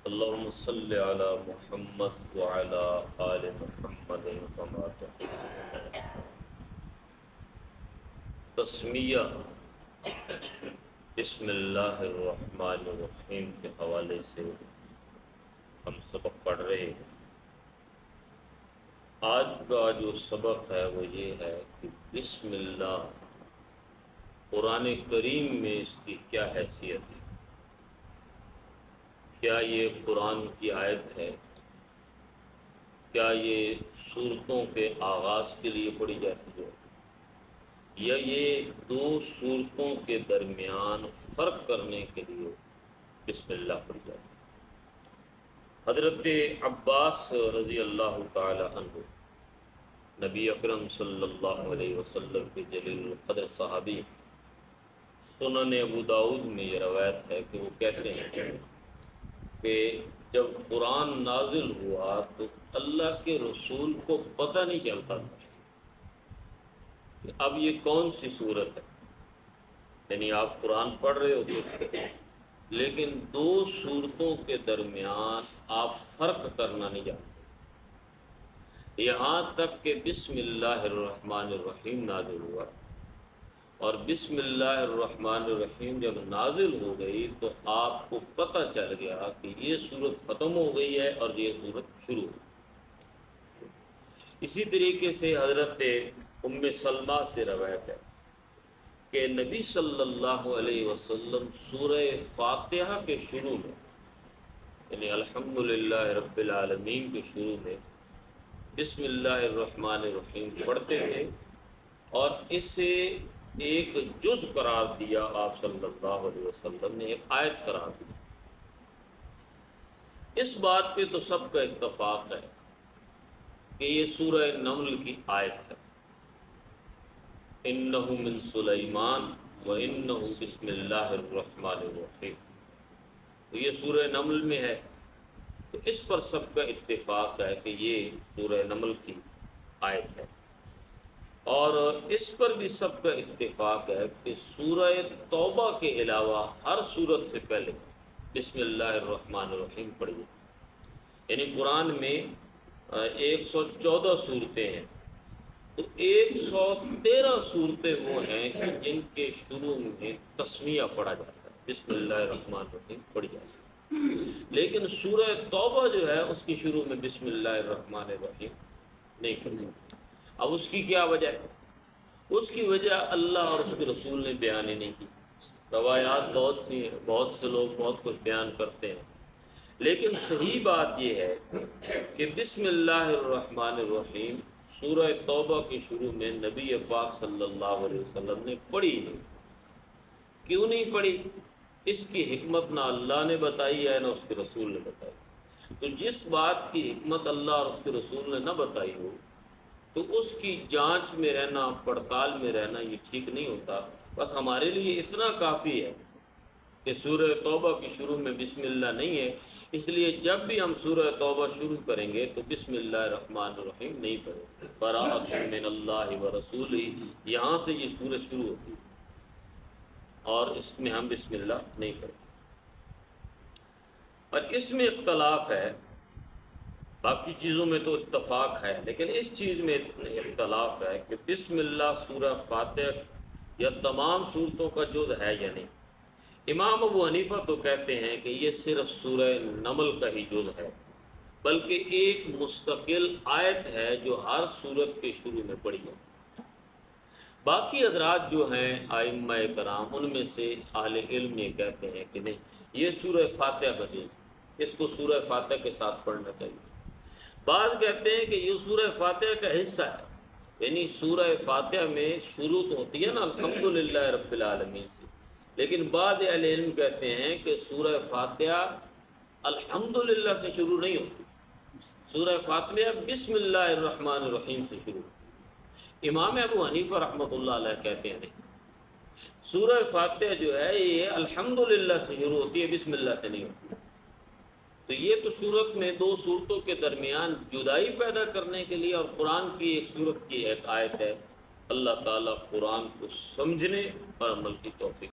اللهم صل على محمد وعلى آل محمد كما تسمیہ بسم اللہ الرحمن الرحیم کے حوالے سے ہم سبق پڑھ رہے ہیں۔ آج کا جو سبق ہے وہ یہ ہے کہ بسم اللہ قرآن کریم میں اس کی کیا حیثیت ہے۔ کیا یہ قرآن کی آیت ہے؟ کیا یہ سورتوں کے آغاز کے لیے پڑھی جاتی ہے، یا یہ دو سورتوں کے درمیان فرق کرنے کے لیے بسم اللہ پڑھی جاتی ہے؟ حضرت عباس رضی اللہ تعالی عنہ نبی اکرم صلی اللہ علیہ وسلم کے جلیل القدر صحابی، سنن ابو داؤد میں یہ روایت ہے کہ وہ کہتے ہیں کہ جب قرآن نازل ہوا تو اللہ کے رسول کو پتہ نہیں چلتا تھا کہ اب یہ کون سی صورت ہے۔ یعنی آپ قرآن پڑھ رہے ہوتے لیکن دو صورتوں کے درمیان آپ فرق کرنا نہیں جانتے، یہاں تک کہ بسم اللہ الرحمن الرحیم نازل ہوا، اور بسم اللہ الرحمن الرحیم جب نازل ہو گئی تو آپ کو پتہ چل گیا کہ یہ صورت ختم ہو گئی ہے اور یہ صورت شروع ہو گئی۔ اسی طریقے سے حضرت ام سلمہ سے روایت ہے کہ نبی صلی اللہ علیہ وسلم سورہ فاتحہ کے شروع میں، یعنی الحمدللہ رب العالمین کے شروع میں بسم اللہ الرحمن الرحیم پڑھتے تھے، اور اسے ایک جز قرار دیا آپ صلی اللہ علیہ وسلم نے، ایک آیت قرار دی۔ اس بات پہ تو سب کا اتفاق ہے کہ یہ سورہ نمل کی آیت ہے، اِنَّهُ مِن سُلَيْمَانَ وَإِنَّهُ بِسْمِ اللَّهِ الرَّحْمَنِ الرَّحِيمِ، تو یہ سورہ نمل میں ہے، تو اس پر سب کا اتفاق ہے کہ یہ سورہ نمل کی آیت ہے۔ اور اس پر بھی سب کا اتفاق ہے کہ سورہ توبہ کے علاوہ ہر سورت سے پہلے بسم اللہ الرحمن الرحیم پڑھی۔ یعنی قرآن میں 114 صورتیں ہیں، تو 113 صورتیں وہ ہیں کہ جن کے شروع میں تسمیہ پڑھا جاتا ہے، بسم اللہ الرحمن الرحیم پڑھی جاتی ہے، لیکن سورہ توبہ جو ہے اس کی شروع میں بسم اللہ الرحمن الرحیم نہیں پڑھی جاتی۔ اب اس کی کیا وجہ ہے؟ اس کی وجہ اللہ اور اس کے رسول نے بیان ہی نہیں کی۔ روایات بہت سی ہیں، بہت سے لوگ بہت کچھ بیان کرتے ہیں، لیکن صحیح بات یہ ہے کہ بسم اللہ الرحمن الرحیم سورہ توبہ کی شروع میں نبی پاک صلی اللہ علیہ وسلم نے پڑھی نہیں۔ کیوں نہیں پڑھی؟ اس کی حکمت نہ اللہ نے بتائی ہے نہ اس کے رسول نے بتائی۔ تو جس بات کی حکمت اللہ اور اس کے رسول نے نہ بتائی ہو تو اس کی جانچ میں رہنا، پڑتال میں رہنا یہ ٹھیک نہیں ہوتا۔ بس ہمارے لیے اتنا کافی ہے کہ سورہ توبہ کی شروع میں بسم اللہ نہیں ہے، اس لیے جب بھی ہم سورہ توبہ شروع کریں گے تو بسم اللہ الرحمن الرحیم نہیں پڑھیں، براءۃ من اللہ ورسولہ، یہاں سے یہ سورہ شروع ہوتی ہے، اور اس میں ہم بسم اللہ نہیں پڑھیں۔ اور اس میں اختلاف ہے، باقی چیزوں میں تو اتفاق ہے، لیکن اس چیز میں اختلاف ہے کہ بسم اللہ سورہ فاتحہ یا تمام صورتوں کا جز ہے یا نہیں۔ امام ابو حنیفہ تو کہتے ہیں کہ یہ صرف سورہ نمل کا ہی جز ہے، بلکہ ایک مستقل آیت ہے جو ہر صورت کے شروع میں پڑھی جاتی ہے۔ باقی حضرات جو ہیں ائمہ کرام، ان میں سے اہل علم یہ کہتے ہیں کہ نہیں، یہ سورہ فاتحہ کا جز ہے، اس کو سورہ فاتحہ کے ساتھ پڑھنا چاہیے۔ بعض کہتے ہیں کہ یہ سورہ فاتحہ کا حصہ ہے، یعنی سورہ فاتحہ میں شروع تو ہوتی ہے نا الحمدللہ رب العالمین سے، لیکن بعض اہل علم کہتے ہیں کہ سورہ فاتحہ الحمدللہ سے شروع نہیں ہوتی، سورہ فاتحہ بسم اللہ الرحمن الرحیم سے شروع ہوتی۔ امام ابو حنیفہ رحمۃ اللہ علیہ کہتے ہیں نہیں، سورہ فاتحہ جو ہے یہ الحمدللہ سے شروع ہوتی ہے، بسم اللہ سے نہیں ہوتی۔ تو یہ تو صورت میں دو صورتوں کے درمیان جدائی پیدا کرنے کے لیے، اور قرآن کی ایک صورت کی ایک آیت ہے۔ اللہ تعالیٰ قرآن کو سمجھنے اور عمل کی توفیق